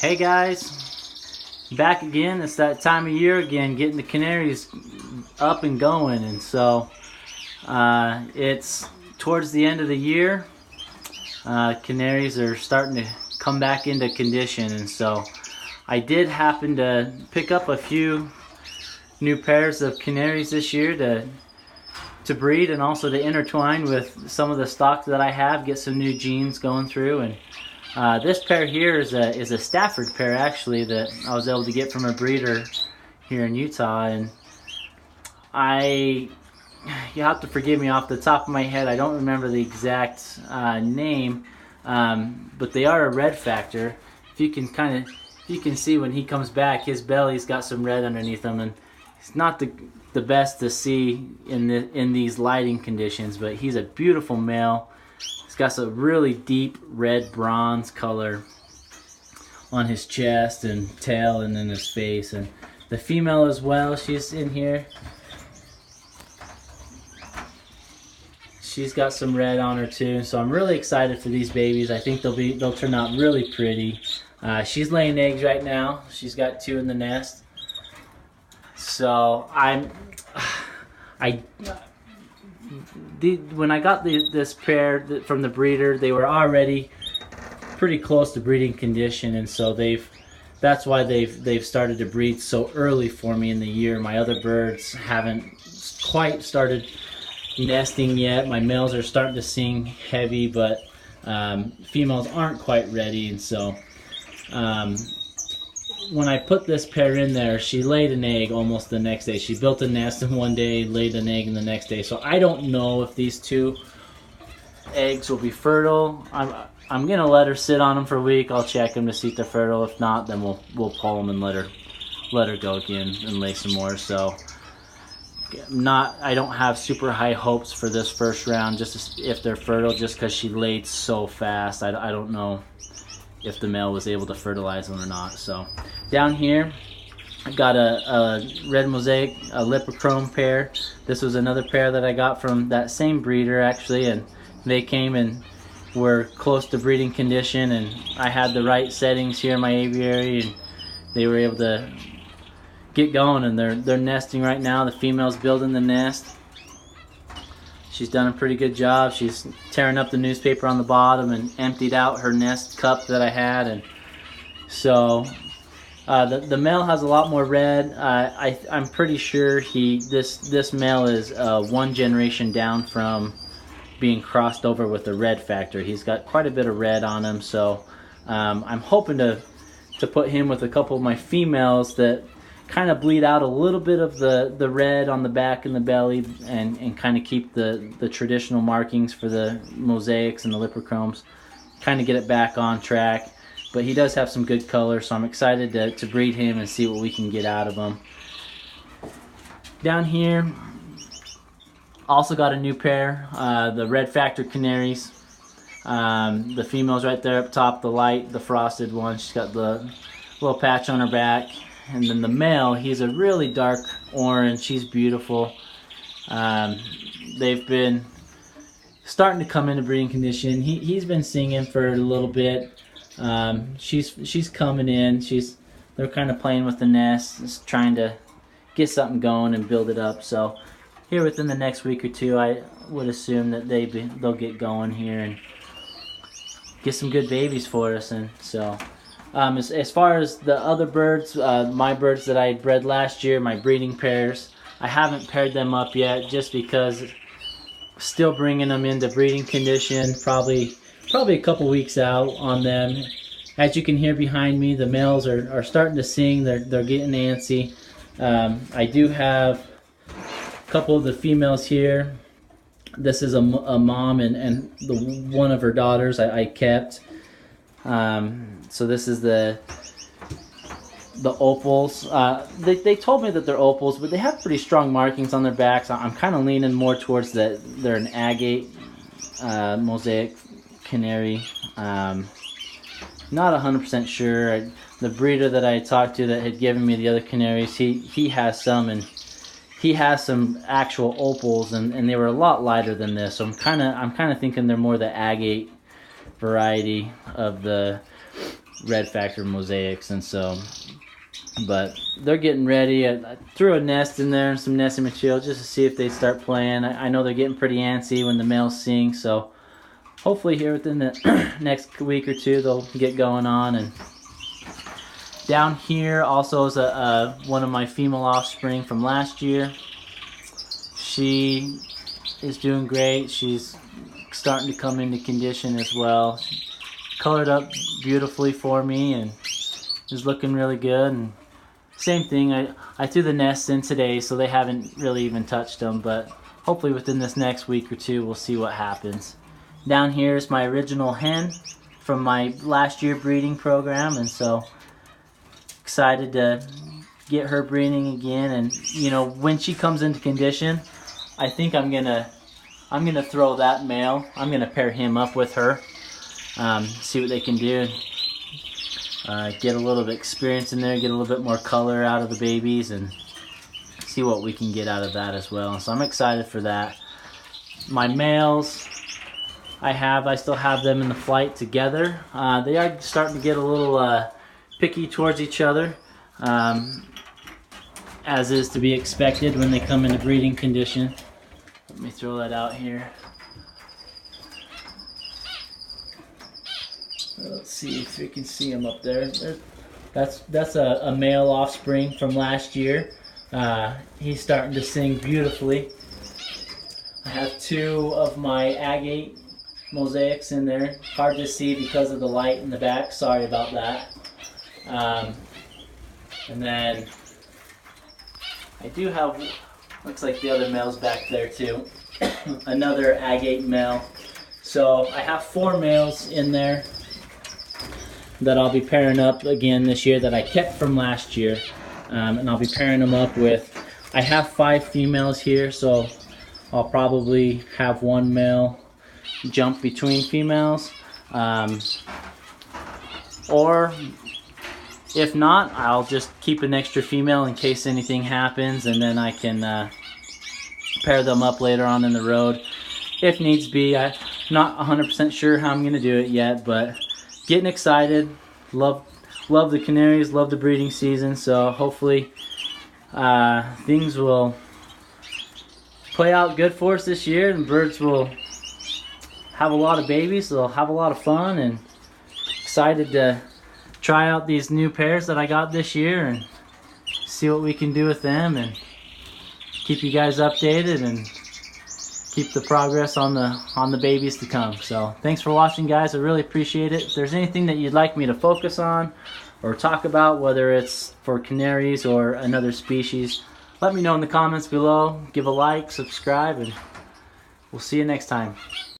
Hey guys, back again. It's that time of year again, getting the canaries up and going, and so it's towards the end of the year. Canaries are starting to come back into condition, and so I did happen to pick up a few new pairs of canaries this year to breed, and also to intertwine with some of the stock that I have, get some new genes going through. And this pair here is a Stafford pair, actually, that I was able to get from a breeder here in Utah. And you have to forgive me, off the top of my head, I don't remember the exact name, but they are a red factor. If you can see when he comes back, his belly's got some red underneath him, and it's not the best to see in these lighting conditions, but he's a beautiful male. He's got some really deep red bronze color on his chest and tail and in his face. And the female as well, she's in here. She's got some red on her too, so I'm really excited for these babies. I think they'll turn out really pretty. She's laying eggs right now. She's got 2 in the nest. So when I got this pair from the breeder, they were already pretty close to breeding condition, and so that's why they've started to breed so early for me in the year. My other birds haven't quite started nesting yet. My males are starting to sing heavy, but females aren't quite ready, and so when I put this pair in there, she laid an egg almost the next day. She built a nest in one day, laid an egg in the next day. So I don't know if these 2 eggs will be fertile. I'm gonna let her sit on them for a week. I'll check them to see if they're fertile. If not, then we'll pull them and let her go again and lay some more. So I don't have super high hopes for this first round, just if they're fertile, just because she laid so fast. I don't know if the male was able to fertilize them or not. So down here I got a red Mosaic, a Lipochrome pair. This was another pair that I got from that same breeder, actually, and they came and were close to breeding condition, and I had the right settings here in my aviary, and they were able to get going, and they're nesting right now. The female's building the nest. She's done a pretty good job. She's tearing up the newspaper on the bottom and emptied out her nest cup that I had. And so the male has a lot more red. I'm pretty sure this male is 1 generation down from being crossed over with the red factor. He's got quite a bit of red on him, so I'm hoping to put him with a couple of my females that kind of bleed out a little bit of the red on the back and the belly, and kind of keep the traditional markings for the Mosaics and the Lipochromes, kind of get it back on track. But he does have some good color, so I'm excited to breed him and see what we can get out of him. Down here, also got a new pair, the red factor canaries. The female's right there up top, the frosted one. She's got the little patch on her back. And then the male, he's a really dark orange. He's beautiful. They've been starting to come into breeding condition. He's been singing for a little bit. She's coming in. They're kind of playing with the nest, just trying to get something going and build it up. So here within the next week or 2, I would assume that they'll get going here and get some good babies for us. And so as far as the other birds, my birds that I bred last year, my breeding pairs, I haven't paired them up yet, just because still bringing them into breeding condition, probably a couple weeks out on them. As you can hear behind me, the males are starting to sing. They're getting antsy. I do have a couple of the females here. This is a mom and one of her daughters I kept. So this is the opals. They told me that they're opals, but they have pretty strong markings on their backs. I'm kind of leaning more towards that they're an agate Mosaic canary. Not 100% sure. The breeder that I talked to that had given me the other canaries, he has some, and he has some actual opals, and they were a lot lighter than this. So I'm kind of thinking they're more the agate variety of the red factor mosaics, and so, but they're getting ready. I threw a nest in there and some nesting material just to see if they start playing. I know they're getting pretty antsy when the males sing, so hopefully here within the next week or two they'll get going on. And down here also is one of my female offspring from last year. She is doing great. She's starting to come into condition as well. Colored up beautifully for me and is looking really good. And same thing, I threw the nests in today, so they haven't really even touched them, but hopefully within this next week or two we'll see what happens. Down here is my original hen from my last year breeding program, and so excited to get her breeding again. And you know, when she comes into condition, I think I'm gonna throw that male. I'm gonna pair him up with her, see what they can do. Get a little bit of experience in there, get a little bit more color out of the babies, and see what we can get out of that as well. So I'm excited for that. My males, I still have them in the flight together. They are starting to get a little picky towards each other, as is to be expected when they come into breeding condition. Let me throw that out here. Let's see if we can see them up there. That's a male offspring from last year. He's starting to sing beautifully. I have two of my agate mosaics in there. Hard to see because of the light in the back. Sorry about that. And then I do have, looks like the other male's back there too. Another agate male. So I have 4 males in there that I'll be pairing up again this year that I kept from last year. And I'll be pairing them up with, I have 5 females here, so I'll probably have 1 male jump between females. Or if not, I'll just keep an extra female in case anything happens, and then I can pair them up later on in the road if needs be. I'm not 100% sure how I'm going to do it yet, but getting excited. Love the canaries, love the breeding season, so hopefully things will play out good for us this year, and birds will have a lot of babies, so they'll have a lot of fun, and excited to try out these new pairs that I got this year and see what we can do with them, and keep you guys updated and keep the progress on the babies to come. So thanks for watching, guys. I really appreciate it. If there's anything that you'd like me to focus on or talk about, whether it's for canaries or another species, let me know in the comments below. Give a like, subscribe, and we'll see you next time.